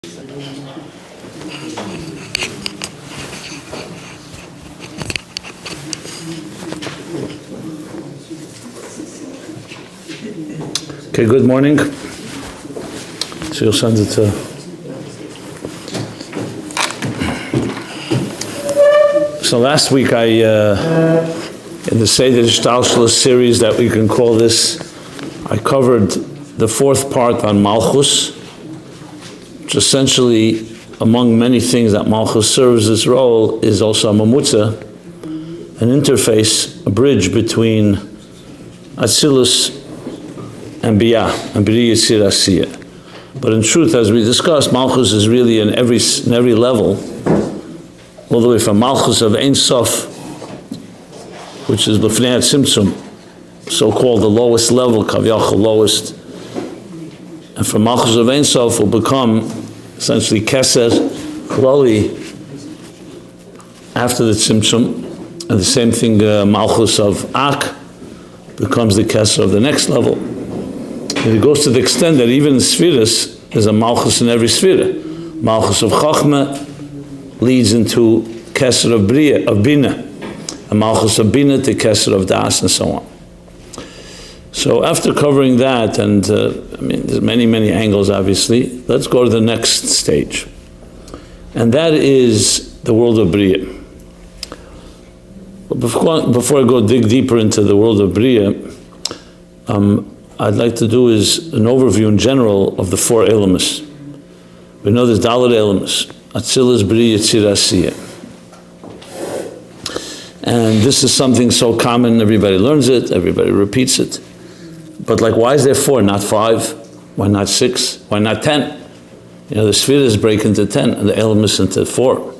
Okay, good morning. So you'll send it to... So last week in the Seder Atzilus series that we can call this, I covered the fourth part on Malchus, which essentially, among many things that Malchus serves its role, is also a mamutza, an interface, a bridge between Atzilus and Beriah, Yetzira, Asiah. But in truth, as we discussed, Malchus is really in every level, all the way from Malchus of Ein Sof, which is B'fnei Tzimtzum, so-called the lowest level, Kavyachal lowest, and from Malchus of Ein Sof will become essentially Keser, Chloli, after the Tzimtzum, and the same thing, Malchus of Ak becomes the Keser of the next level. And it goes to the extent that even in Spheres, there's a Malchus in every Sphere. Malchus of Chachma leads into Keser of Beriah, of Bina, and Malchus of Bina to Keser of Das, and so on. So after covering that, and there's many angles obviously, let's go to the next stage. And that is the world of Beriah. But before I go dig deeper into the world of Beriah, I'd like to do is an overview in general of the four elements. We know there's Dalet elements: Atzilus, Beriah, Yetzira, Asiah. And this is something so common, everybody learns it, everybody repeats it. But why is there four, not five? Why not six? Why not 10? The spheres break into 10 and the elements into 4.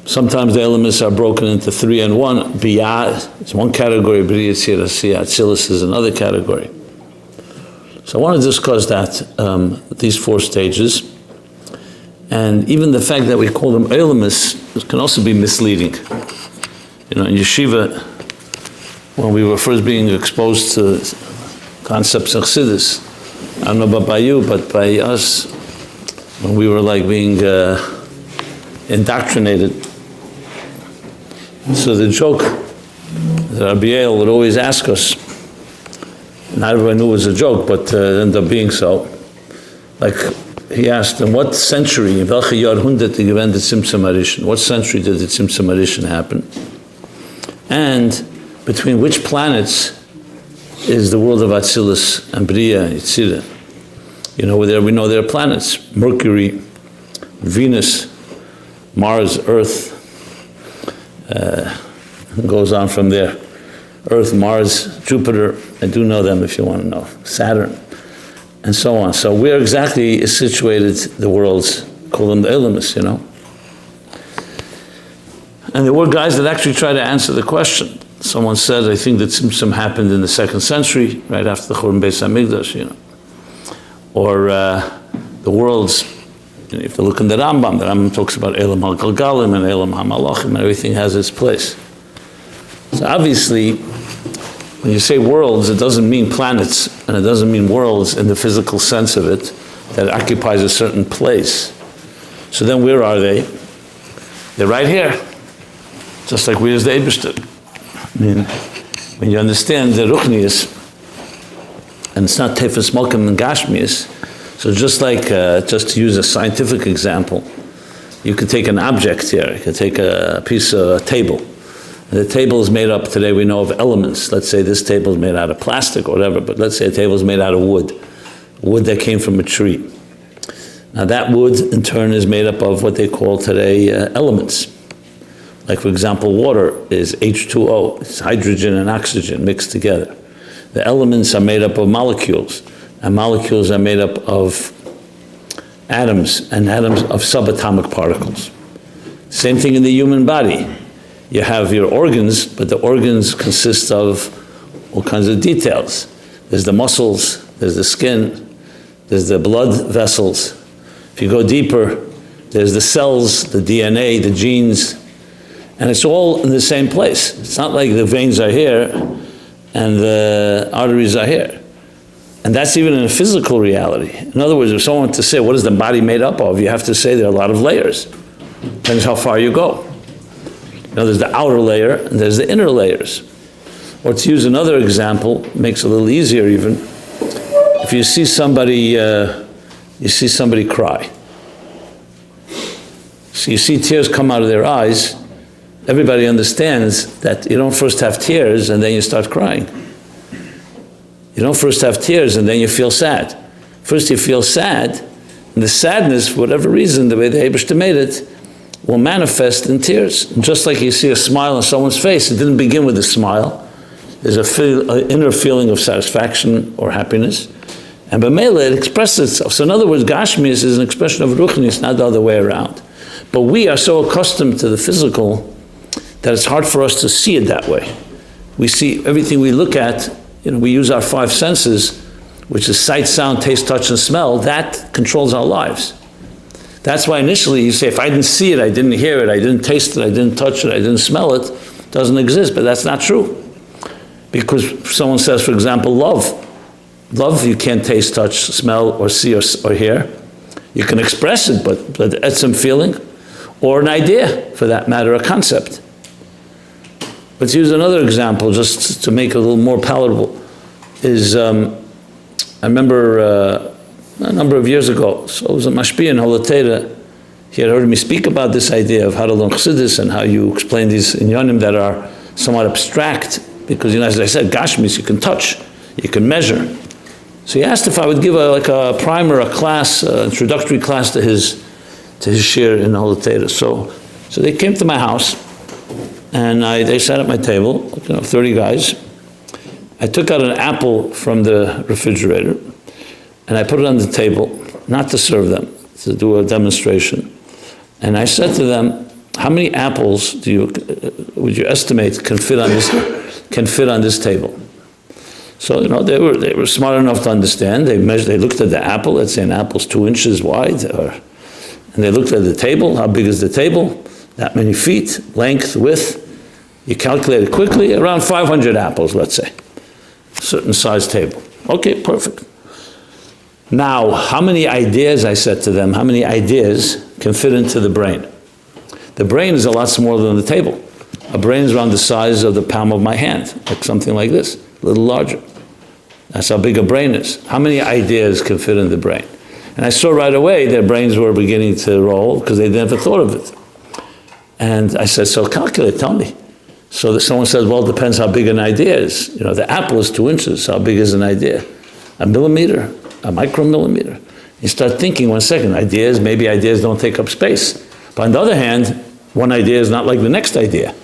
Sometimes the elements are broken into 3 and 1. Biyah is one category, Beriah, Yetzira, Asiah. Atzilus is another category. So I want to discuss that, these 4 stages. And even the fact that we call them elements can also be misleading. In yeshiva, when we were first being exposed to concepts of Chassidus, I don't know about by you, but by us, when we were being indoctrinated. So the joke that Rabbi would always ask us, not everyone knew it was a joke, but it ended up being so. He asked, in what century, what century did the Tzimtzum Arishan happen? And between which planets is the world of Atzilus and Beriah, Yetzira? We know there are planets: Mercury, Venus, Mars, Earth. Goes on from there. Earth, Mars, Jupiter. I do know them if you want to know. Saturn, and so on. So where exactly is situated the worlds? Call them the elements, And there were guys that actually tried to answer the question. Someone said, I think that Tzimtzum happened in the 2nd century, right after the Churban Beis Hamikdash, Or the worlds, if you look in the Rambam talks about Elam HaGalgalim and Elam HaMalachim, and everything has its place. So obviously, when you say worlds, it doesn't mean planets, and it doesn't mean worlds in the physical sense of it, that occupies a certain place. So then where are they? They're right here. Just like we as the Eibishter. When you understand the Ruchnius, and it's not Tefes Malkim and Gashmius, so just to use a scientific example, you could take an object here, you could take a piece of a table. And the table is made up, today we know of elements. Let's say this table is made out of plastic or whatever, but let's say a table is made out of wood that came from a tree. Now that wood in turn is made up of what they call today elements. Like for example, water is H2O, it's hydrogen and oxygen mixed together. The elements are made up of molecules, and molecules are made up of atoms, and atoms of subatomic particles. Same thing in the human body. You have your organs, but the organs consist of all kinds of details. There's the muscles, there's the skin, there's the blood vessels. If you go deeper, there's the cells, the DNA, the genes, and it's all in the same place. It's not like the veins are here and the arteries are here. And that's even in a physical reality. In other words, if someone wants to say, what is the body made up of? You have to say there are a lot of layers. Depends how far you go. There's the outer layer and there's the inner layers. Or to use another example, makes it a little easier even. If you see somebody cry. So you see tears come out of their eyes, everybody understands that you don't first have tears and then you start crying. You don't first have tears and then you feel sad. First you feel sad, and the sadness, for whatever reason, the way the Eibishter made it, will manifest in tears. And just like you see a smile on someone's face, it didn't begin with a smile. There's an inner feeling of satisfaction or happiness. And b'meila, it expresses itself. So in other words, Gashmius is an expression of Ruchnius, not the other way around. But we are so accustomed to the physical that it's hard for us to see it that way. We see everything we look at, we use our five senses, which is sight, sound, taste, touch, and smell. That controls our lives. That's why initially you say, if I didn't see it, I didn't hear it, I didn't taste it, I didn't touch it, I didn't smell it, it doesn't exist. But that's not true. Because someone says, for example, love. Love you can't taste, touch, smell, or see, or hear. You can express it, but it's some feeling. Or an idea, for that matter, a concept. Let's use another example, just to make it a little more palatable. I remember a number of years ago, so it was a mashpia in Holatera. He had heard me speak about this idea of how to learn chassidus and how you explain these inyanim that are somewhat abstract, because as I said, gashmis you can touch, you can measure. So he asked if I would give a primer, a class, introductory class to his shir in Holatera. So they came to my house, and they sat at my table, 30 guys. I took out an apple from the refrigerator, and I put it on the table, not to serve them, to do a demonstration. And I said to them, how many apples would you estimate can fit on this table? So they were smart enough to understand. They looked at the apple. Let's say an apple's 2 inches wide, and they looked at the table. How big is the table? That many feet, length, width. You calculate it quickly. Around 500 apples, let's say. Certain size table. Okay, perfect. Now, how many ideas, I said to them, how many ideas can fit into the brain? The brain is a lot smaller than the table. A brain is around the size of the palm of my hand, like something like this, a little larger. That's how big a brain is. How many ideas can fit in the brain? And I saw right away their brains were beginning to roll because they never thought of it. And I said, so calculate, tell me. So that someone says, well, it depends how big an idea is. The apple is 2 inches. How big is an idea? A millimeter, a micromillimeter. You start thinking, 1 second, maybe ideas don't take up space. But on the other hand, one idea is not like the next idea.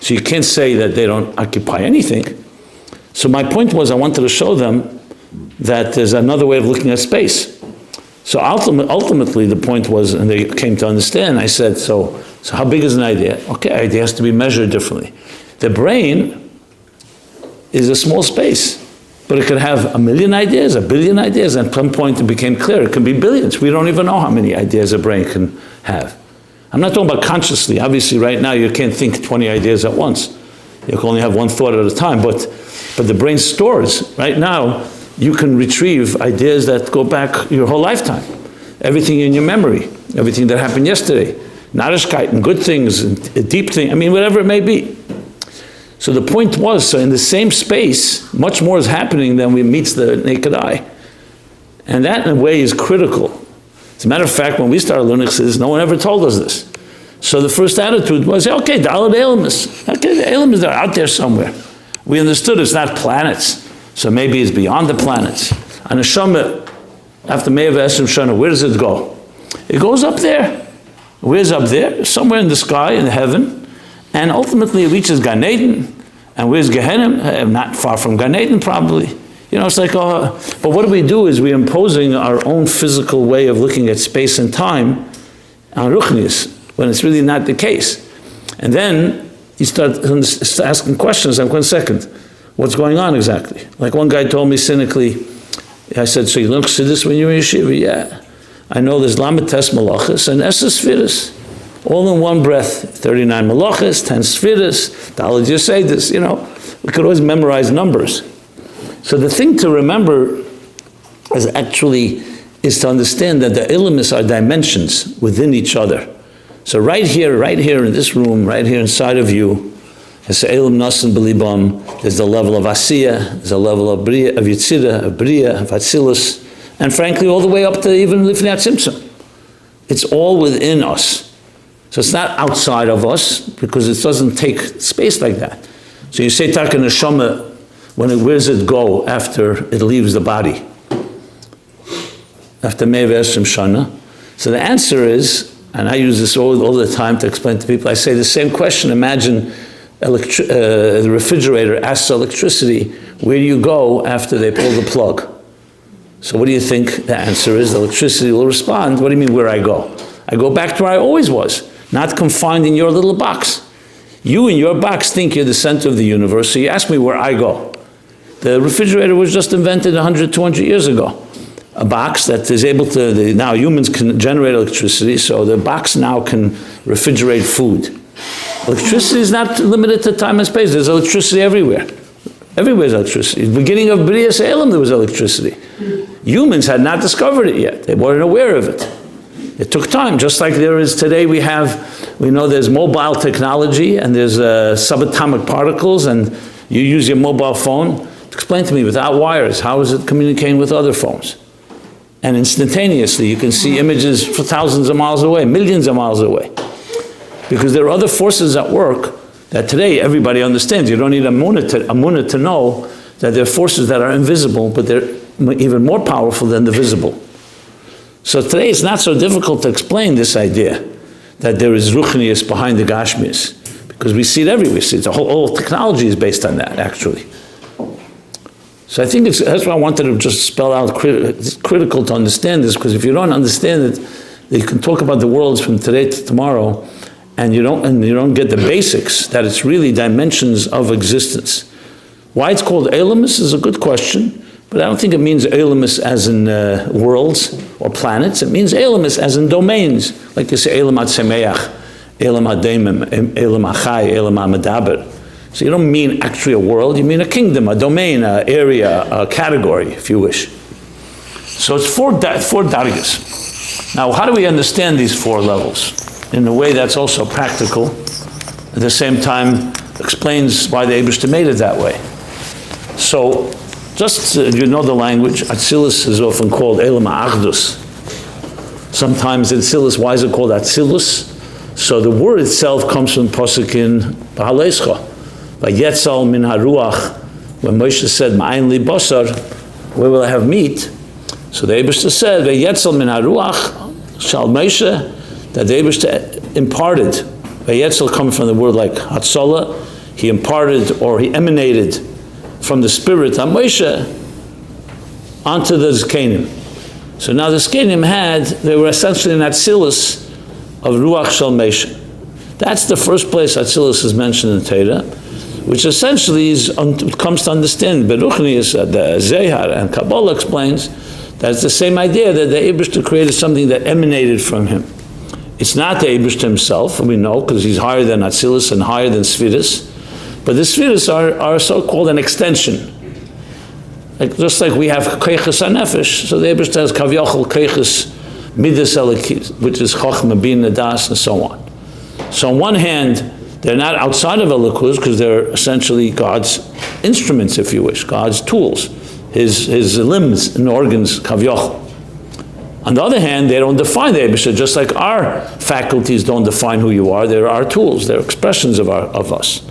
So you can't say that they don't occupy anything. So my point was, I wanted to show them that there's another way of looking at space. So ultimately the point was, and they came to understand, I said, so how big is an idea? Okay, idea has to be measured differently. The brain is a small space, but it could have 1 million ideas, 1 billion ideas, and at some point it became clear, it can be billions. We don't even know how many ideas a brain can have. I'm not talking about consciously. Obviously right now you can't think 20 ideas at once. You can only have one thought at a time, but the brain stores. Right now, you can retrieve ideas that go back your whole lifetime. Everything in your memory, everything that happened yesterday, narishkeit and good things, and deep things, whatever it may be. So the point was, so in the same space, much more is happening than meets the naked eye. And that in a way is critical. As a matter of fact, when we started learning Chassidus, no one ever told us this. So the first attitude was, okay, Daled Eilumis. Okay, the Eilumis are out there somewhere. We understood it's not planets, so maybe it's beyond the planets. And a Neshama, after Me'av Esrim Shana, where does it go? It goes up there. Where's up there? Somewhere in the sky, in heaven. And ultimately it reaches Gan Eden. And where's Gehenna? Not far from Gan Eden, probably. It's like, but what we do is we're imposing our own physical way of looking at space and time on Ruchnius, when it's really not the case. And then you start asking questions, like, 1 second, what's going on exactly? Like one guy told me cynically, I said, so you learn Chassidus when you were in yeshiva? Yeah. I know there's Lamites Malachas and Esses Sfiras, all in one breath. 39 Malachas, 10 Sfiras, Daled Yeseidas, we could always memorize numbers. So the thing to remember is to understand that the ilamis are dimensions within each other. So right here in this room, right here inside of you, there's the level of Asiah, there's a level of Beriah, of Yetzira, of Beriah, of Atzilus, and frankly all the way up to even Lifnei Tzimtzum. It's all within us. So it's not outside of us, because it doesn't take space like that. So you say Taka Neshama, where does it go after it leaves the body? After Me'eh Esrim Shana. So the answer is, and I use this all the time to explain to people, I say the same question. Imagine the refrigerator asks electricity, where do you go after they pull the plug? So what do you think the answer is? The electricity will respond, what do you mean where I go? I go back to where I always was, not confined in your little box. You in your box think you're the center of the universe, so you ask me where I go. The refrigerator was just invented 100, 200 years ago. A box that is able to, now humans can generate electricity, so the box now can refrigerate food. Electricity is not limited to time and space. There's electricity everywhere. Everywhere is electricity. At the beginning of Beriah Se'elim, there was electricity. Humans had not discovered it yet. They weren't aware of it. It took time, just like there is today. We know there's mobile technology and there's subatomic particles, and you use your mobile phone. Explain to me, without wires, how is it communicating with other phones? And instantaneously, you can see images for thousands of miles away, millions of miles away. Because there are other forces at work that today everybody understands. You don't need a munah to know that there are forces that are invisible, but they're even more powerful than the visible. So today it's not so difficult to explain this idea that there is ruchnius behind the gashmius, because we see it everywhere. We see it. The whole technology is based on that, actually. So I think that's why I wanted to just spell out. It's critical to understand this, because if you don't understand it, you can talk about the worlds from today to tomorrow, and you don't get the basics, that it's really dimensions of existence. Why it's called Elamis is a good question, but I don't think it means Elamis as in worlds or planets. It means Elamis as in domains, like you say Elam HaTzemeach, Elam HaDemim, Elam HaChai, Elam HaMedaber. So you don't mean actually a world, you mean a kingdom, a domain, an area, a category, if you wish. So it's four dargas. Now, how do we understand these four levels? In a way that's also practical, at the same time explains why the Eibishter made it that way. So, just you know the language, Atzilus is often called Elam HaAchdus. Sometimes Atzilus, why is it called Atzilus? So the word itself comes from Pasuk in Ba'aleischa. Vayetzal min haruach, when Moshe said, Ma'ayin li basar, where will I have meat? So the Eibishter said, Vayetzal min haruach, shal Moshe, that the Eibishter imparted. Vayetzal comes from the word like Hatzalah, he imparted or he emanated from the spirit on Moshe onto the Zkenim. So now the Zkenim they were essentially an Atzilus of Ruach Shal Moshe. That's the first place Atzilus is mentioned in Torah, which essentially comes to understand. Beruchnius, the Zohar and Kabbalah explains that it's the same idea that the Eibishter created something that emanated from him. It's not the Eibishter himself, we know, because he's higher than Atzilus and higher than Sfiris. But the Sfiris are so-called an extension. Just like we have Keiches HaNefesh, so the Eibishter has Kavyachol Keiches Midas Elikis, which is Chochmah, Bina, Das, and so on. So on one hand, they're not outside of Elikuz, because they're essentially God's instruments, if you wish, God's tools, his limbs and organs, Kavyachol. On the other hand, they don't define the Eibishter, just like our faculties don't define who you are. They're our tools, they're expressions of us.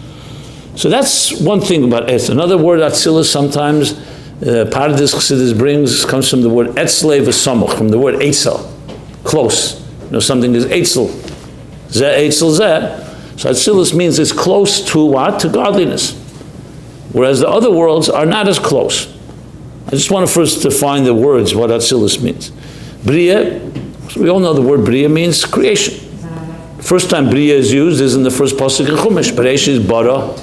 So that's one thing about Etz. Another word, Atzilus, sometimes, part of this Chassidus brings, comes from the word Etzle v'samuch, from the word Eitzel, close. Something is Eitzel. Zeh, Eitzel, Zeh. So Atzilus means it's close to what? To godliness. Whereas the other worlds are not as close. I just want to first define the words, what Atzilus means. Beriah, we all know the word Beriah means creation. First time Beriah is used is in the first pasuk in Chumash. Bereishis is bara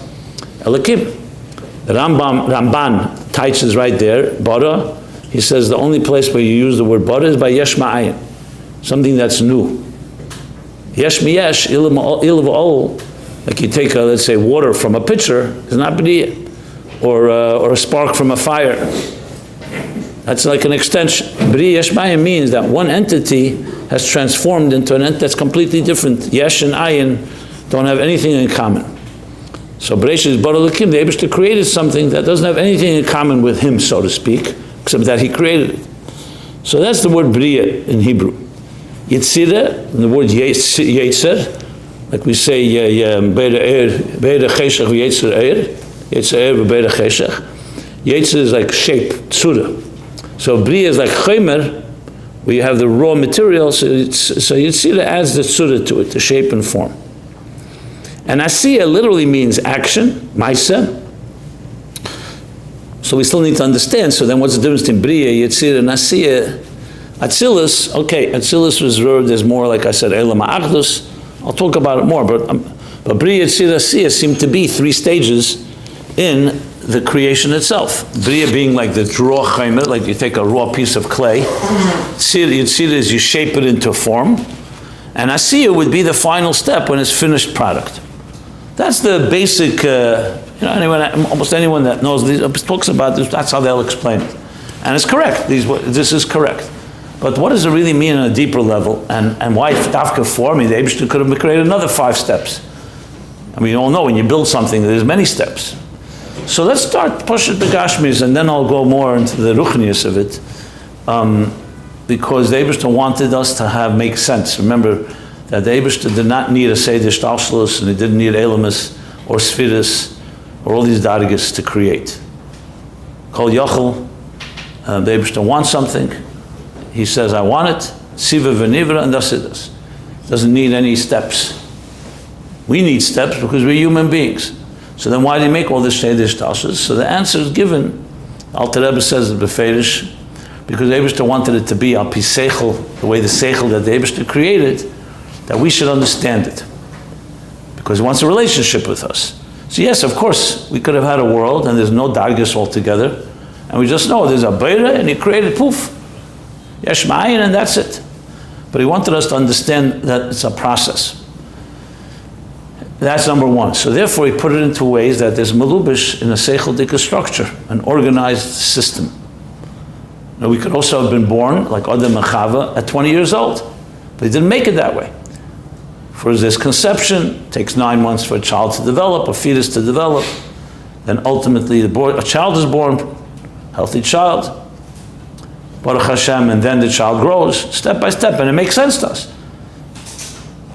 Elokim. The Ramban teaches right there, bara, he says the only place where you use the word bara is by yesh ma'ayin, something that's new. Yesh miyesh, il v'ol, like you take, let's say, water from a pitcher, is not Beriah, or a spark from a fire. That's like an extension. B'riyah Yesh Ma'ayin means that one entity has transformed into an entity that's completely different. Yesh and Ayin don't have anything in common. So Bereshit is Bara Elokim, the Eibishter created something that doesn't have anything in common with him, so to speak, except that he created it. So that's the word Beriah in Hebrew. Yetzira, and the word Yetzir, like we say, Be'er Cheshach v'Yetzir Eir, Yetzir Eir v'Be'er Cheshach. Yetzir is like shape, tzura. So Beriah is like Chomer, where you have the raw material, so Yetzira adds the tzura to it, the shape and form. And Asiah literally means action, Maisa. So we still need to understand, so then what's the difference between Beriah, Yetzira, and Asiah? Atzilus, okay, Atzilus was reserved as more, like I said, Elam Ha'achdus. I'll talk about it more, but Beriah, Yetzira, Asiah seem to be three stages in the creation itself. Beriah being like the raw chaymer, like you take a raw piece of clay. Yetzira is you shape it into form. And Asiah would be the final step when it's finished product. That's the basic, almost anyone that knows these talks about this, that's how they'll explain it. And it's correct, this is correct. But what does it really mean on a deeper level? And why Dafka for me, the Eibishter could have created another 5 steps. I mean, you all know when you build something, there's many steps. So let's start push it begashmis, and then I'll go more into the ruchnius of it. Because the Eibishter wanted us to make sense. Remember that the Eibishter did not need a Seder Shtalshlus, and he didn't need Elamis or Sfiris or all these dargis to create. Kol Yochel, the Eibishter wants something. He says, I want it, Siva v'nivra, and thus it is. Doesn't need any steps. We need steps because we're human beings. So then why did he make all this Seder Shtalshlus? So the answer is given. Alter Rebbe says it beferish, because the Eibishter wanted it to be al pi seichel, the way the seichel that the Eibishter created, that we should understand it. Because he wants a relationship with us. So yes, of course, we could have had a world and there's no dargis altogether, and we just know there's a Beriah and he created poof. Yesh Ma'ayin, and that's it. But he wanted us to understand that it's a process. That's number one. So therefore he put it into ways that there's melubish in a seichel dika structure, an organized system. Now, we could also have been born, like Adam and Chava, at 20 years old. But he didn't make it that way. First there's conception, it takes 9 months for a child to develop, a fetus to develop. Then ultimately a child is born, healthy child, Baruch Hashem, and then the child grows, step by step, and it makes sense to us.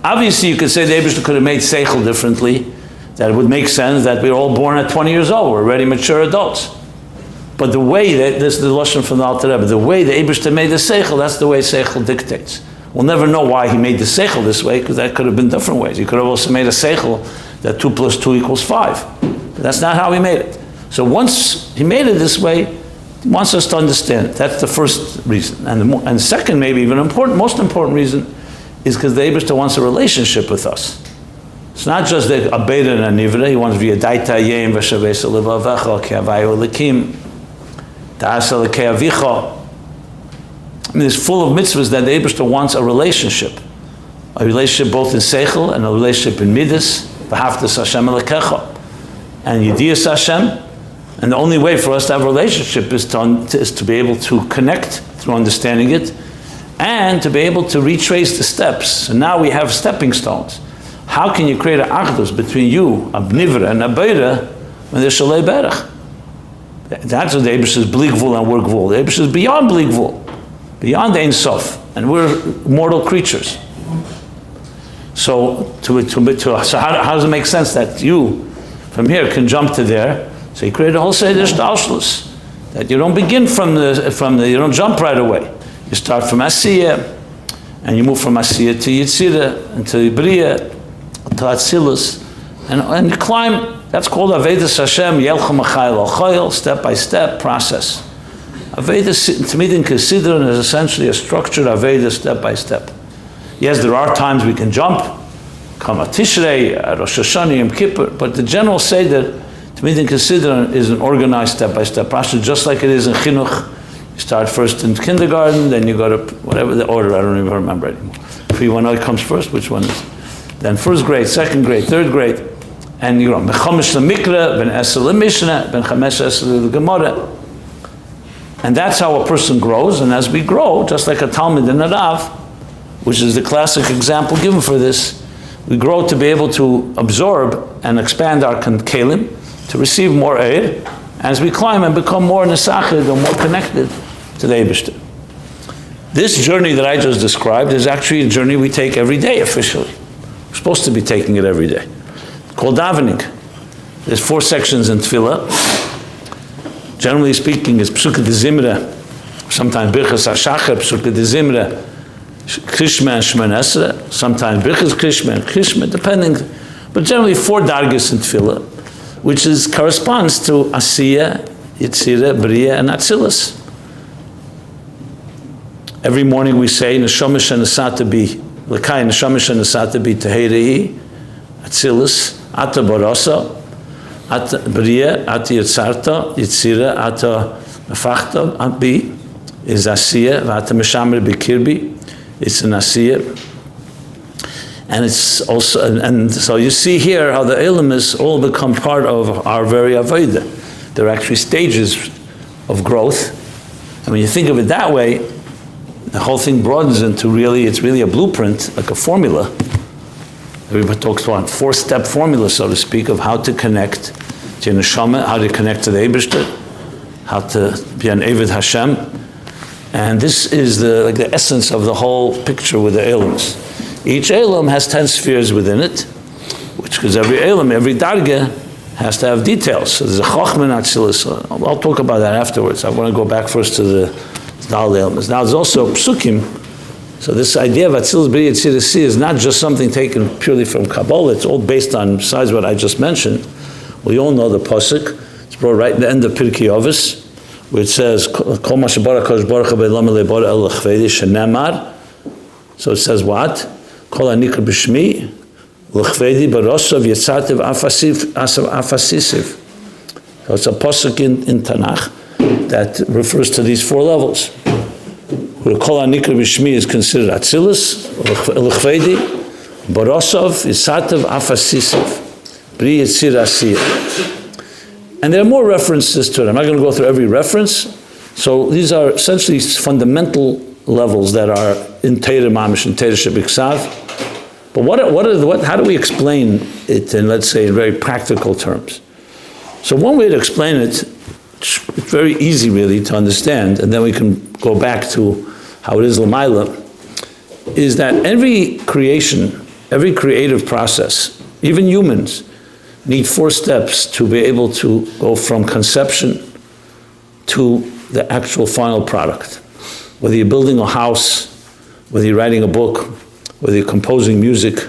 Obviously you could say the Eibishter could have made seichel differently, that it would make sense that we're all born at 20 years old, we're already mature adults. But the way that, this is the Lashon from the Alter Rebbe, the way the Eibishter made the seichel, that's the way seichel dictates. We'll never know why he made the seichel this way, because that could have been different ways. He could have also made a seichel that 2 + 2 = 5. But that's not how he made it. So once he made it this way, he wants us to understand it. That's the first reason. And second, maybe even most important reason, is because the Eibishter wants a relationship with us. It's not just a Beriah and a Nivra. He wants v'yadaita yem v'shavesa levavecha ke'avayu elikim ta'asa leke'avicha. I mean, it's full of mitzvahs that the Eibishter wants a relationship both in seichel and a relationship in midas, v'haftas Hashem elekecha, and yediyas Hashem. And the only way for us to have a relationship is to be able to connect through understanding it, and to be able to retrace the steps. So now we have stepping stones. How can you create an achdus between you, a Nivra and a Beriah, when there's Shalei Berach? That's what the Eibishter is bli gvul and we're gvul. The Eibishter is beyond bli gvul, beyond Ein Sof, and we're mortal creatures. So, how does it make sense that you, from here, can jump to there? So he created a whole Seder Shtalshlus, that you don't begin from the, you don't jump right away. You start from Asiah, and you move from Asiah to Yetzira, and to Beriah, to Atzilus, and you climb. That's called Avedis Hashem, Yelchem Achayil Al step by step process. Avedis Tamidin Kesidron is essentially a structured Avedis step by step. Yes, there are times we can jump, Kama Tishrei, Rosh Hashanah, Yom Kippur, but the general Seder Tamidin Kesidron is an organized step by step process, just like it is in Chinuch. You start first in kindergarten, then you go to whatever the order, I don't even remember anymore. For you, one comes first, which one is? Then first grade, second grade, third grade, and you go Mechomish Lemikra, Ben Esel Lemishna, Ben Chamesh Esel Gemara. And that's how a person grows, and as we grow, just like a Talmud and a Rav, which is the classic example given for this, we grow to be able to absorb and expand our kelim, to receive more aid, as we climb and become more nesachid or more connected to the Eibishter. This journey that I just described is actually a journey we take every day officially. We're supposed to be taking it every day. It's called davening. There's 4 sections in Tefillah. Generally speaking, it's Psukkah de Zimra, sometimes Birchas HaShachar, Psukkah de Zimra, Krishma and Shemon Esrei, sometimes Birchas Krishma and Krishma, depending, but generally 4 dargis in Tefillah, which corresponds to Asiah, Yetzira, Beriah, and Atzilus. Every morning we say, Neshama she'nesata bi, L'kai Neshama she'nesata bi Tehirei, Atzilus, Ata Barasa, Ata Beriah, Ata Yetzarta, Yetzira, Ata Nefachta, Bi, is Asiah, Ata Meshamer Bikirbi, it's an Asiah. And it's also, and so you see here how the elements all become part of our very avodah. They're actually stages of growth. And when you think of it that way, the whole thing broadens into really, it's really a blueprint, like a formula. Everybody talks about 4-step formula, so to speak, of how to connect to your neshama, how to connect to the Eibishter, how to be an Eved Hashem. And this is the essence of the whole picture with the elements. Each elam has 10 spheres within it, which, because every elam, every darga, has to have details. So there's a chokhmah and Atzilus. I'll talk about that afterwards. I want to go back first to the Dal elements. Now there's also psukim. So this idea of Atzilus Beriah Yetzira is not just something taken purely from Kabbalah. It's all based on, besides what I just mentioned, we all know the pasuk. It's brought right in the end of Pirkei Avos, where it says, Kol ma shebara Kadosh Baruch Hu be'olam le'bara el l'chvedi shenemar. So it says what? Kol hanikra b'shmi l'chvedi b'rosav yetzativ afasisiv. So it's a pasuk in Tanakh that refers to these 4 levels. Where Kol hanikra b'shmi is considered Atzilus, l'chvedi, b'rosav yetzativ afasisiv. Beriah Yetzira Asiah. And there are more references to it. I'm not going to go through every reference. So these are essentially fundamental levels that are in Teira Mamish and Teira Shebiksav. But how do we explain it in, let's say, in very practical terms? So one way to explain it, it's very easy really to understand, and then we can go back to how it is L'mayla, is that every creation, every creative process, even humans, need 4 steps to be able to go from conception to the actual final product. Whether you're building a house, whether you're writing a book, whether you're composing music,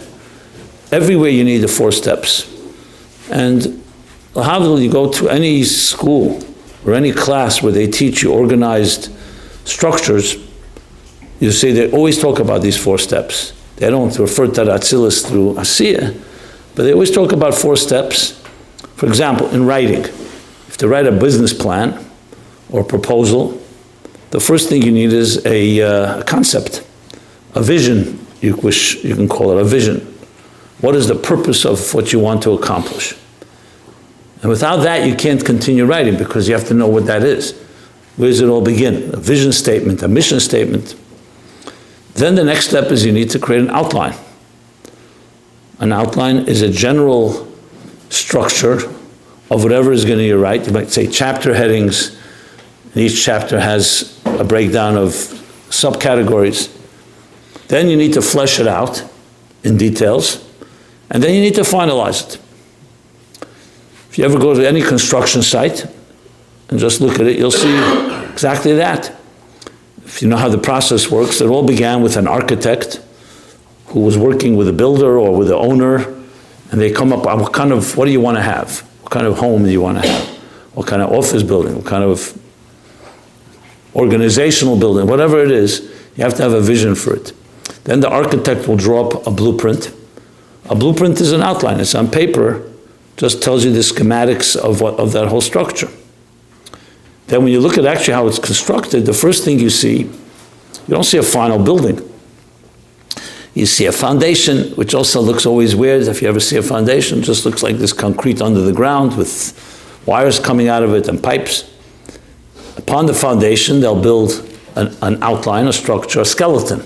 everywhere you need the 4 steps. And you go to any school or any class where they teach you organized structures, you see they always talk about these 4 steps. They don't refer to Atzilus through Asiah, but they always talk about 4 steps. For example, in writing, if to write a business plan or proposal, the first thing you need is a concept, a vision, you can call it a vision. What is the purpose of what you want to accomplish? And without that, you can't continue writing because you have to know what that is. Where does it all begin? A vision statement, a mission statement. Then the next step is you need to create an outline. An outline is a general structure of whatever is going to be right. You might say chapter headings, and each chapter has a breakdown of subcategories. Then you need to flesh it out in details, and then you need to finalize it. If you ever go to any construction site and just look at it, you'll see exactly that. If you know how the process works, it all began with an architect who was working with a builder or with the owner, and they come up, what do you want to have? What kind of home do you want to have? What kind of office building? What kind of organizational building? Whatever it is, you have to have a vision for it. Then the architect will draw up a blueprint. A blueprint is an outline. It's on paper, just tells you the schematics of that whole structure. Then when you look at actually how it's constructed, the first thing you see, you don't see a final building. You see a foundation, which also looks always weird. If you ever see a foundation, it just looks like this concrete under the ground with wires coming out of it and pipes. Upon the foundation, they'll build an outline, a structure, a skeleton.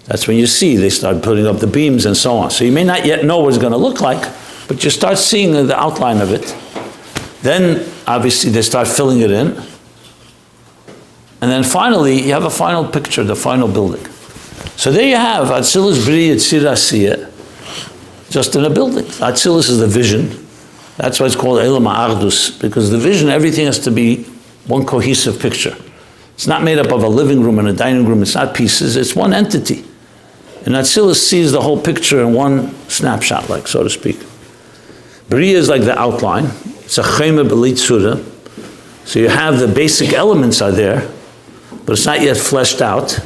That's when you see, they start putting up the beams and so on. So you may not yet know what it's going to look like, but you start seeing the outline of it. Then, obviously, they start filling it in. And then finally, you have a final picture, the final building. So there you have Atzilus, Beriah, Yetzira, Asiah, just in a building. Atzilus is the vision. That's why it's called Elam Ha'ardus, because the vision, everything has to be one cohesive picture. It's not made up of a living room and a dining room. It's not pieces. It's one entity. And Atzilus sees the whole picture in one snapshot, like, so to speak. Beriah is like the outline. It's a chema b'litzura. So you have the basic elements are there, but it's not yet fleshed out.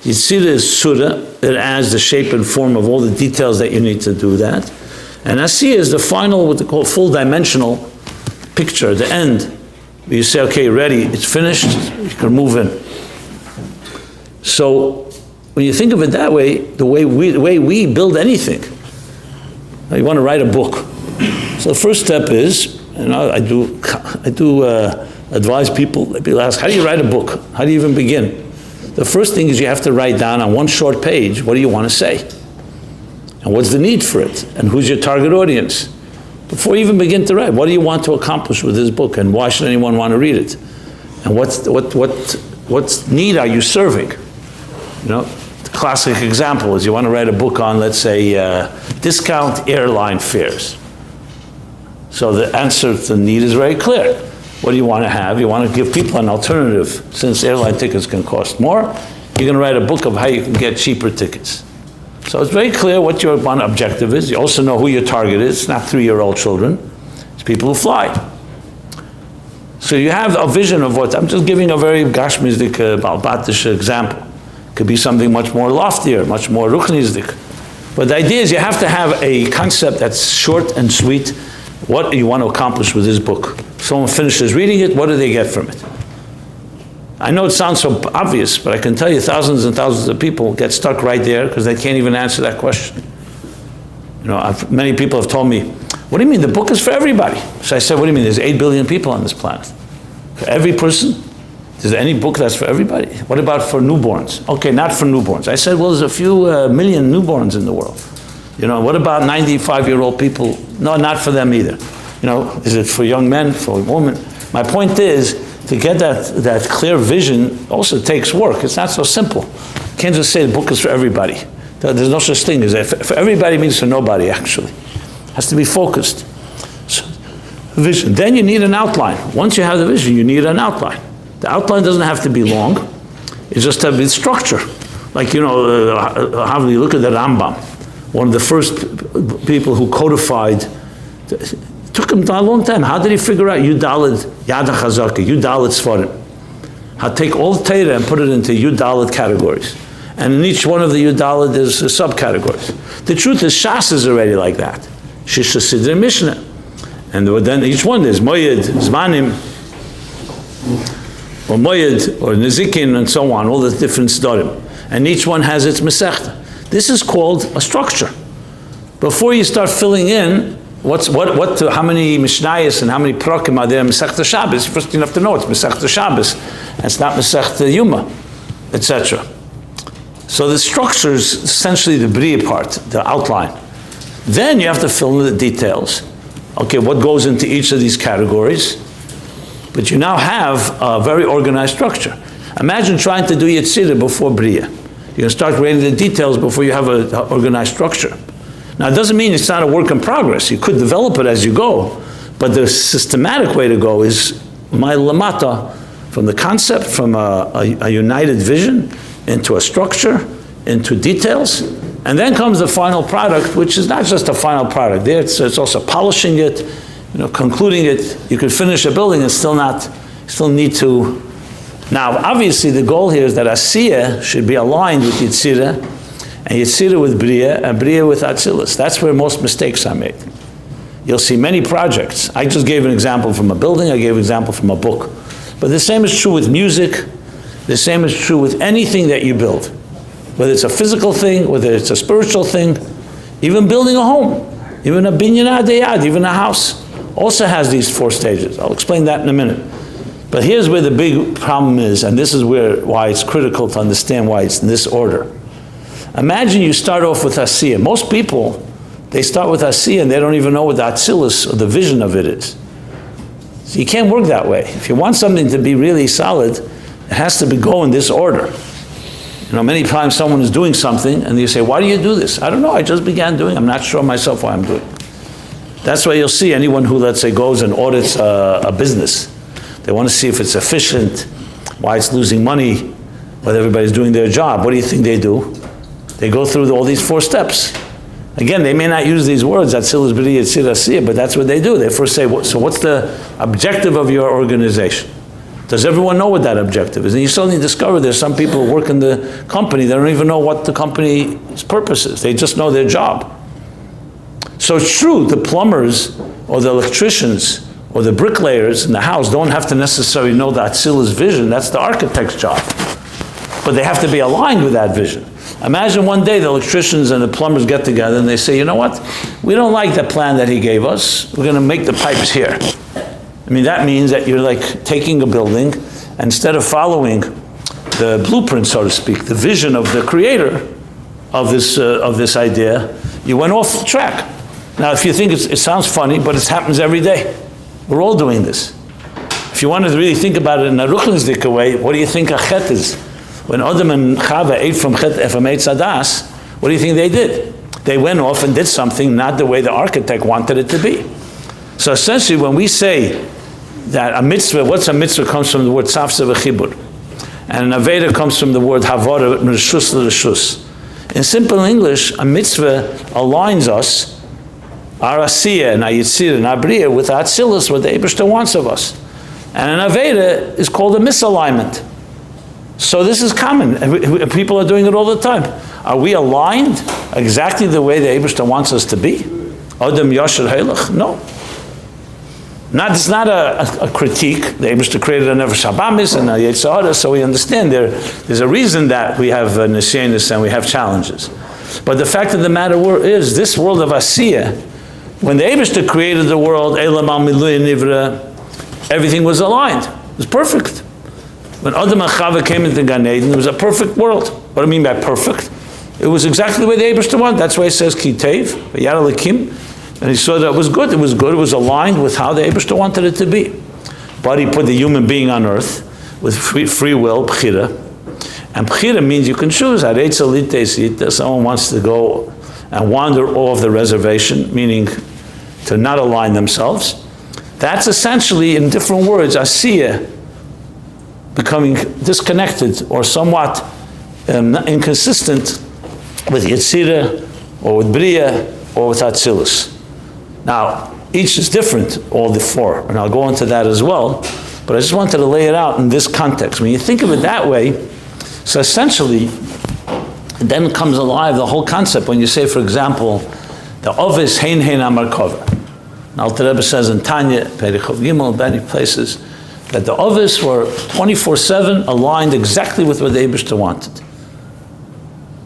Yetzira is surah. It adds the shape and form of all the details that you need to do that. And Asiah is the final, what they call full dimensional picture, the end. You say, okay, ready, it's finished, you can move in. So when you think of it that way, the way we build anything, you want to write a book. So the first step is, I do advise people ask, how do you write a book? How do you even begin? The first thing is you have to write down on one short page, what do you want to say? And what's the need for it? And who's your target audience? Before you even begin to write, what do you want to accomplish with this book? And why should anyone want to read it? And what need are you serving? The classic example is you want to write a book on, let's say, discount airline fares. So the answer to the need is very clear. What do you want to have? You want to give people an alternative. Since airline tickets can cost more, you're going to write a book of how you can get cheaper tickets. So it's very clear what your one objective is. You also know who your target is. It's not 3-year-old children. It's people who fly. So you have a vision of what, I'm just giving a very gashmizdik, balbatish example. It could be something much more loftier, much more ruchnizdik. But the idea is you have to have a concept that's short and sweet. What do you want to accomplish with this book? Someone finishes reading it, what do they get from it? I know it sounds so obvious, but I can tell you thousands and thousands of people get stuck right there because they can't even answer that question. Many people have told me, what do you mean, the book is for everybody? So I said, what do you mean, there's 8 billion people on this planet? For every person? Is there any book that's for everybody? What about for newborns? Okay, not for newborns. I said, well, there's a few million newborns in the world. What about 95-year-old people? No, not for them either. Is it for young men, for women? My point is, to get that clear vision also takes work. It's not so simple. You can't just say the book is for everybody. There's no such thing as that. For everybody means for nobody, actually. It has to be focused. So, vision. Then you need an outline. Once you have the vision, you need an outline. The outline doesn't have to be long. It just has to be structure. Like, how do you look at the Rambam? One of the first people who codified, it took him a long time. How did he figure out Yudalit, Yada Chazaka, Yudalit Sfarim? How to take all the Torah and put it into Yudalit categories. And in each one of the Yudalit there's subcategories. The truth is, Shas is already like that. Shisha Sidra Mishnah. And then each one there's Moyed, Zmanim, or Moyed, or Nezikin, and so on, all the different Sdorim. And each one has its Masechta. This is called a structure. Before you start filling in, how many Mishnayos and how many Prakim are there in Masechta Shabbos, first you have to know it's Masechta Shabbos, and it's not Masechta Yuma, etc. So the structure is essentially the Beriah part, the outline. Then you have to fill in the details. Okay, what goes into each of these categories? But you now have a very organized structure. Imagine trying to do Yetzira before Beriah. You're going to start creating the details before you have an organized structure. Now, it doesn't mean it's not a work in progress. You could develop it as you go, but the systematic way to go is my lamata, from the concept, from a united vision, into a structure, into details, and then comes the final product, which is not just a final product. There, it's also polishing it, concluding it. You could finish a building and still need to. Now, obviously, the goal here is that Asiah should be aligned with Yetzira, and Yetzira with Beriah, and Beriah with Atzilus. That's where most mistakes are made. You'll see many projects. I just gave an example from a building, I gave an example from a book. But the same is true with music, the same is true with anything that you build. Whether it's a physical thing, whether it's a spiritual thing, even building a home, even a binyan adayad, even a house, also has these 4 stages. I'll explain that in a minute. But here's where the big problem is, and this is why it's critical to understand why it's in this order. Imagine you start off with Asiah. Most people, they start with Asiah and they don't even know what the Atzilus or the vision of it is. So you can't work that way. If you want something to be really solid, it has to go in this order. You know, many times someone is doing something and you say, why do you do this? I don't know, I just began doing it. I'm not sure myself why I'm doing it. That's why you'll see anyone who, let's say, goes and audits a business. They want to see if it's efficient, why it's losing money, whether everybody's doing their job. What do you think they do? They go through all these 4 steps. Again, they may not use these words, Atzilus, Beriah, Yetzira, Asiah, but that's what they do. They first say, so what's the objective of your organization? Does everyone know what that objective is? And you suddenly discover there's some people who work in the company, they don't even know what the company's purpose is. They just know their job. So it's true, the plumbers or the electricians or the bricklayers in the house don't have to necessarily know the Atzilus vision. That's the architect's job. But they have to be aligned with that vision. Imagine one day the electricians and the plumbers get together and they say, you know what? We don't like the plan that he gave us. We're going to make the pipes here. I mean, that means that you're like taking a building, and instead of following the blueprint, so to speak, the vision of the creator of this idea, you went off the track. Now, if you think it sounds funny, but it happens every day. We're all doing this. If you want to really think about it in a ruchnistic way, what do you think a chet is? When Adam and Chava ate from Eitz Hadas, what do you think they did? They went off and did something not the way the architect wanted it to be. So essentially, when we say that a mitzvah, what's a mitzvah, comes from the word tzavsa v'chibur, and an aveda comes from the word havara, reshus l'reshus. In simple English, a mitzvah aligns us, our Asiah and our Yetzira and our Beriah, with Atzilus, what the Eibishter wants of us. And an aveda is called a misalignment. So this is common. People are doing it all the time. Are we aligned exactly the way the Eibishter wants us to be? Adam Yasher Heilach? No. It's not a critique. The Eibishter created a Nefesh Habamis and a Yetzira, so we understand there's a reason that we have Nisyanis and we have challenges. But the fact of the matter is, this world of Asiah, when the Eibishter created the world, Elam al Milui Nivra, everything was aligned. It was perfect. When Adam and Chava came into Gan Eden, it was a perfect world. What do I mean by perfect? It was exactly the way the Eibishter wanted. That's why it says Ki Tev, V'yara Lekim. And he saw that it was good. It was good. It was aligned with how the Eibishter wanted it to be. But he put the human being on earth with free will, Bechira. And Bechira means you can choose. Someone wants to go and wander off the reservation, meaning to not align themselves. That's essentially, in different words, Asiah, becoming disconnected or somewhat inconsistent with Yetzira or with Beriah or with Atzilus. Now, each is different, all the 4, and I'll go into that as well, but I just wanted to lay it out in this context. When you think of it that way, so essentially, then comes alive the whole concept when you say, for example, the Ovis Hein Hein Amar Kover. Alter Rebbe says in Tanya, Perichov Gimel, many places, that the Ovis were 24/7 aligned exactly with what the Eibishter wanted.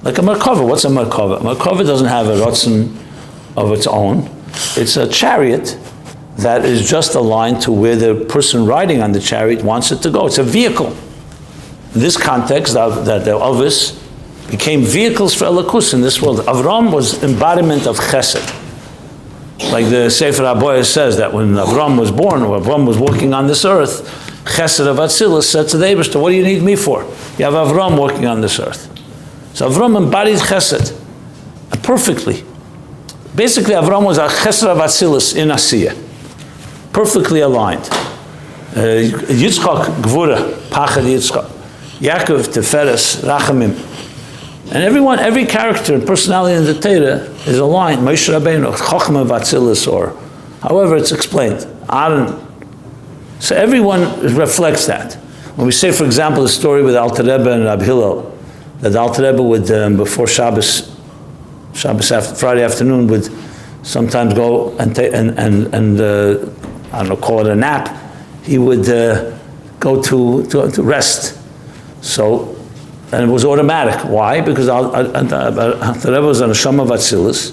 Like a Merkava. What's a Merkava? A Merkava doesn't have a Ratzon of its own. It's a chariot that is just aligned to where the person riding on the chariot wants it to go. It's a vehicle. In this context, that the Ovis became vehicles for Elokus in this world. Avram was embodiment of Chesed. Like the Sefer HaBoyer says, that when Avram was born, or Avram was walking on this earth, Chesed of Atzilus said to the Eibishter, what do you need me for? You have Avram walking on this earth. So Avram embodied Chesed perfectly. Basically, Avram was a Chesed of Atzilus in Asiah. Perfectly aligned. Yitzchak, Gvura, Pachad Yitzchak. Yaakov, Teferes, Rachamim. And every character and personality in the Torah is aligned. Moshe Rabbeinu, Chochmah Vatzilus, or however it's explained. Aaron. So everyone reflects that. When we say, for example, the story with Alter Rebbe and Rab Hillel, that Alter Rebbe would, before Shabbos Friday afternoon, would sometimes go and I don't know, call it a nap. He would go to rest. So. And it was automatic. Why? Because the Rebbe was on a Neshama of Atzilus,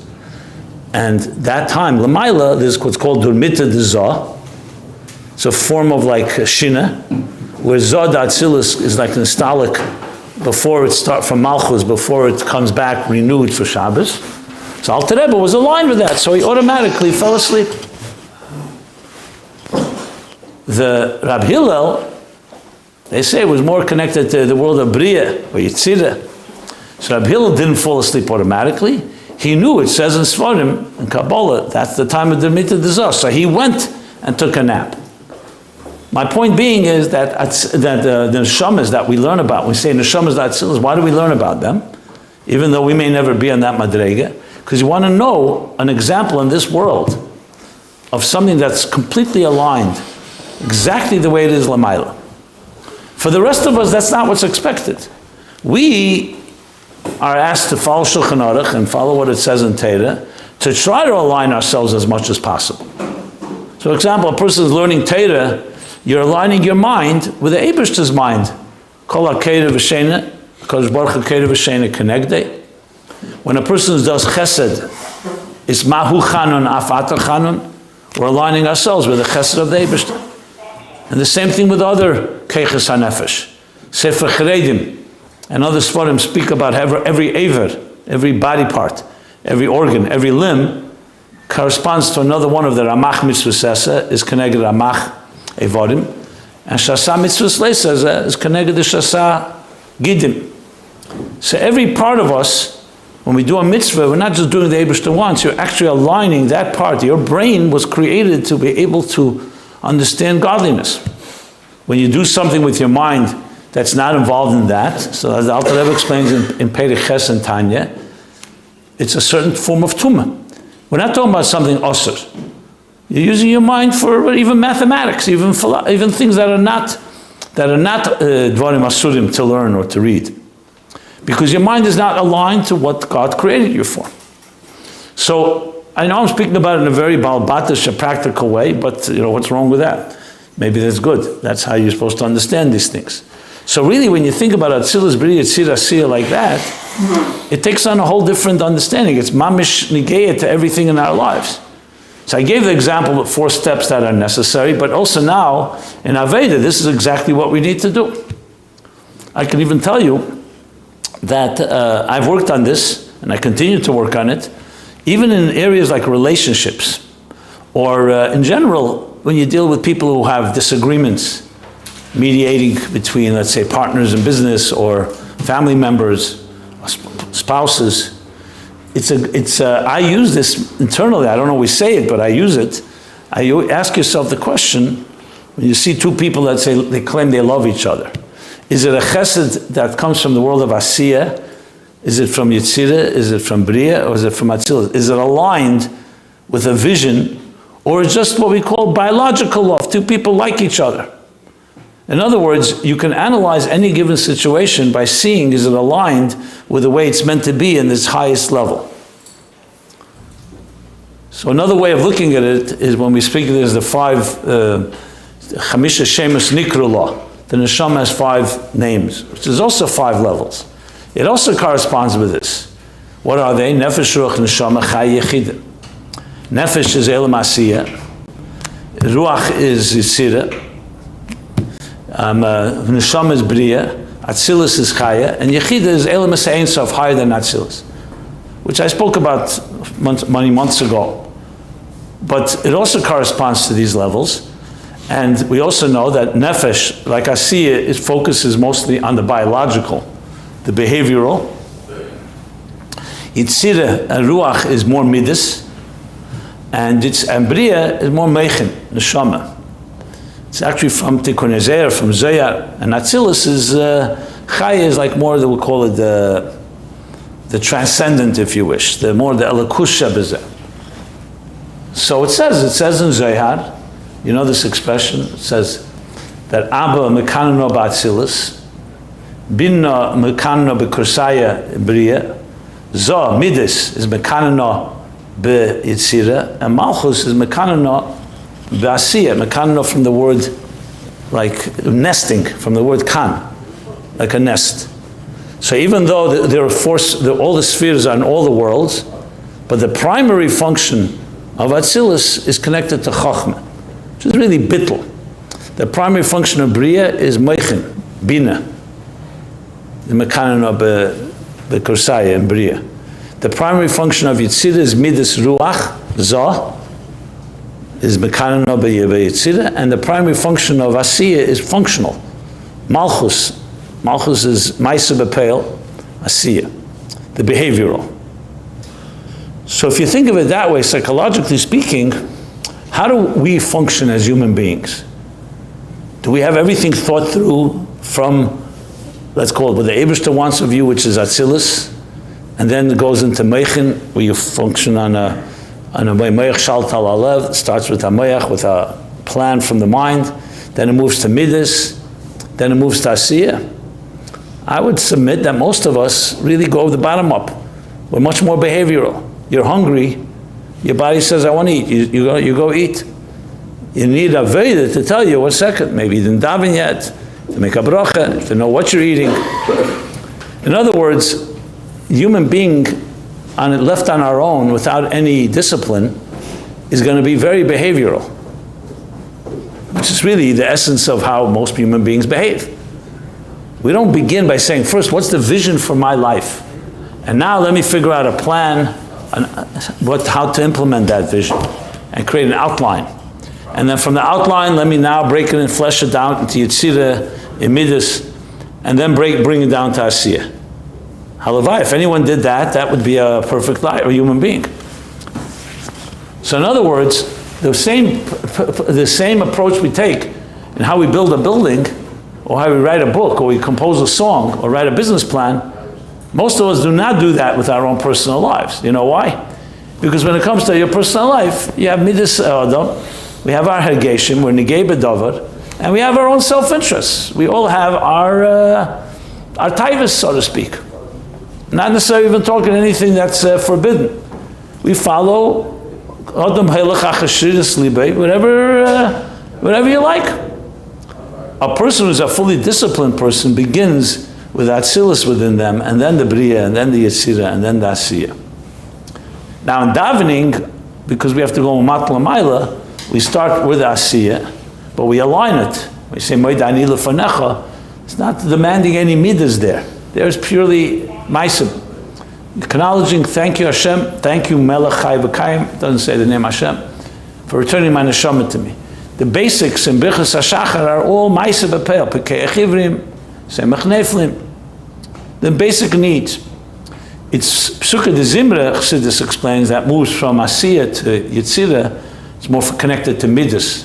and that time, Lamaila, there's what's called Durmita Dezah. It's a form of like Shina, where Zod Atzilus is like nostalgic before it starts from Malchus, before it comes back renewed for Shabbos. So Alter Rebbe was aligned with that, so he automatically fell asleep. The Rab Hillel, they say, was more connected to the world of Beriah, or Yetzira. So Rab Hillel didn't fall asleep automatically. He knew, it says in Sfarim, in Kabbalah, that's the time of the Mitzvah Dezah. So he went and took a nap. My point being is that the neshamas that we learn about, we say neshamas Atzilus, why do we learn about them? Even though we may never be on that madrega, because you want to know an example in this world of something that's completely aligned, exactly the way it is Lamaila. For the rest of us, that's not what's expected. We are asked to follow Shulchan Aruch and follow what it says in Torah, to try to align ourselves as much as possible. So, for example, a person is learning Torah, you're aligning your mind with the Eibishter's mind. Kol ha-keira v'shena, Kodesh Baruch Hu-keira v'shena kenegdei. When a person does chesed, it's mahu chanun af atar chanun. We're aligning ourselves with the chesed of the Eibishter. And the same thing with other keiches ha-nefesh. Sefer Cheredim and other Sfarim speak about every aver, every body part, every organ, every limb corresponds to another one of the Ramach mitzvah sesa, is connected to Ramach evodim, and Shasa mitzvah sesa is connected to Shasa gidim. So every part of us, when we do a mitzvah, we're not just doing the Eibishter once, you're actually aligning that part. Your brain was created to be able to understand godliness. When you do something with your mind that's not involved in that, so as the Alter Rebbe explains in Perek Ches and Tanya, it's a certain form of tumah. We're not talking about something osur. You're using your mind for even mathematics, even things that are not dvarim asurim to learn or to read, because your mind is not aligned to what God created you for. So I know I'm speaking about it in a very balbatish, practical way, but what's wrong with that? Maybe that's good. That's how you're supposed to understand these things. So really, when you think about Atzilus, Beriah, Yetzira, Asiah like that, it takes on a whole different understanding. It's mamish nigeya to everything in our lives. So I gave the example of 4 steps that are necessary, but also now, in Aveda, this is exactly what we need to do. I can even tell you that I've worked on this, and I continue to work on it, even in areas like relationships, or in general, when you deal with people who have disagreements, mediating between, let's say, partners in business or family members, spouses. I use this internally. I don't always say it, but I use it. You ask yourself the question, when you see 2 people that say they claim they love each other, is it a chesed that comes from the world of Asiah? Is it from Yetzira? Is it from Beriah? Or is it from Atzilus? Is it aligned with a vision? Or is just what we call biological love? 2 people like each other. In other words, you can analyze any given situation by seeing, is it aligned with the way it's meant to be in this highest level? So another way of looking at it is when we speak, there's the 5 Chamisha Shemus Nikrullah. The neshama has 5 names, which is also 5 levels. It also corresponds with this. What are they? Nefesh, Ruach, Neshama, Chai, Yechida. Nefesh is Elam Asiya. Ruach is Yetzira. Neshama is Beriah, Atzilus is Chaya, and Yechida is Elam Ein Sof, higher than Atzilus, which I spoke about many months ago. But it also corresponds to these levels, and we also know that Nefesh, like Asiah, it focuses mostly on the biological, the behavioral. Yetzira and Ruach is more Midas, and Beriah is more Meichen, Neshama. It's actually from Tikkun Ezer, from Zoyar, and Atzilus is, Chaya is like more, we'll call it the transcendent, if you wish, the more the Elakusha Bezeh. So it says in Zoyar, you know this expression, it says that Abba Mekanano B'Atzilus, Binna Mekanano B'Kursaya Beriah, Zo Midas is Mekanano B'Yetzira, and Malchus is Mekanano B'Asiya, Mekanano from the word like nesting, from the word kan, like a nest. So even though there are all the spheres are in all the worlds, but the primary function of Atzilus is connected to Chochmah, which is really bittul. The primary function of Beriah is Meichin, Bina. The mekanon of the Kursaya and Beriah. The primary function of Yetzira is Midas Ruach, Zah, is mekanon of Yetzira, and the primary function of Asiah is functional. Malchus. Malchus is Maisa B'Peil, Asiah, the behavioral. So if you think of it that way, psychologically speaking, how do we function as human beings? Do we have everything thought through from, let's call it what the Eibishter wants of you, which is Atzilus, and then it goes into Meichin, where you function on a Meich Shal Tal Alev. It starts with a Meich, with a plan from the mind, then it moves to Midas, then it moves to Asiah. I would submit that most of us really go the bottom up. We're much more behavioral. You're hungry, your body says, I want to eat. You go eat. You need a Veda to tell you, 1 second, maybe you didn't daven yet, to make a bracha, to know what you're eating. In other words, human being left on our own without any discipline is going to be very behavioral, which is really the essence of how most human beings behave. We don't begin by saying, first, what's the vision for my life? And now let me figure out a plan on how to implement that vision and create an outline. And then from the outline, let me now break it and flesh it down into Yetzira, Midas, and then bring it down to Asiah. Halavai, if anyone did that, that would be a perfect life, a human being. So in other words, the same approach we take in how we build a building, or how we write a book, or we compose a song, or write a business plan, most of us do not do that with our own personal lives. You know why? Because when it comes to your personal life, you have Midas Adam, we have our Hergeshim, we're Negei B'Davar, and we have our own self-interests. We all have our taivas, so to speak. Not necessarily even talking anything that's forbidden. We follow Adam Helach HaChashiris Libei, whatever you like. A person who's a fully disciplined person begins with Atzilus within them, and then the Beriah, and then the Yetzira, and then the Asiah. Now in davening, because we have to go Mat L'Mayla, we start with Asiah, but we align it. We say, Moedani L'Fanecha. It's not demanding any midas there. There's purely Maisim. Acknowledging, thank you Hashem, thank you Melech Chai V'Kayim, doesn't say the name Hashem, for returning my neshama to me. The basics in Birchas HaShachar are all Maisa B'Peil, Pekei Echivrim, Semach Neflim, the basic needs. It's Psukkah de Zimra, Chassidus explains, that moves from Asiah to Yetzira. It's more connected to Midas,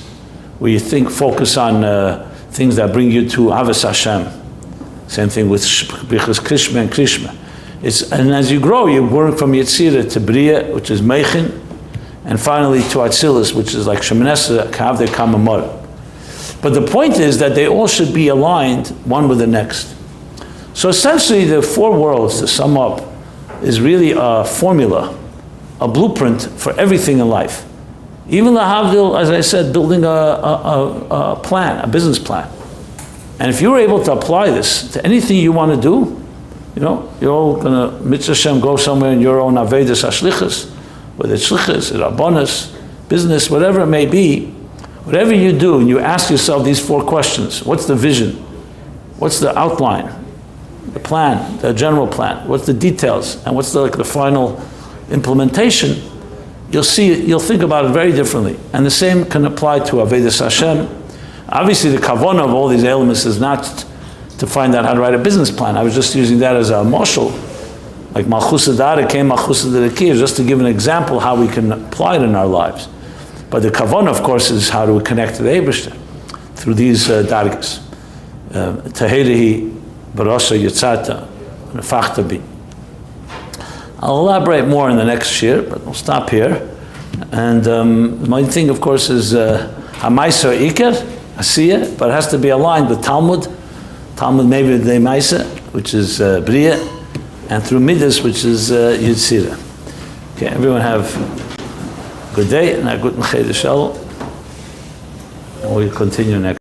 where you focus on things that bring you to Avos Hashem. Same thing with Birchas Krishma and Krishma. And as you grow, you work from Yetzira to Beriah, which is Meichin, and finally to Atzilus, which is like Shemoneh Kavdei Kamamor. But the point is that they all should be aligned one with the next. So essentially the 4 worlds, to sum up, is really a formula, a blueprint for everything in life. Even lahavdil, as I said, building a plan, a business plan. And if you're able to apply this to anything you want to do, you're all going to, mitzvah Hashem, go somewhere in your own avedas hashlichus, whether it's shlichus, rabbanos, business, whatever it may be, whatever you do, and you ask yourself these 4 questions. What's the vision? What's the outline? The plan, the general plan? What's the details? And what's the final implementation? You'll think about it very differently. And the same can apply to Avedas Hashem. Obviously the kavanah of all these elements is not to find out how to write a business plan. I was just using that as a marshal. Like Malchus Adara came Malchus Adara, just to give an example how we can apply it in our lives. But the kavanah, of course, is how do we connect to the Eibishter through these dargas. Tahirihi, Barasha, Yitzata, Nefachta bi. I'll elaborate more in the next year, but we'll stop here. And my thing, of course, is Hamaisa Iker, Asiah, but it has to be aligned with Talmud. Talmud maybe the Maisa, which is Beriah, and through Midas, which is Yetzira. Okay, everyone have a good day, and a good Chedesh Shalom. And we'll continue next.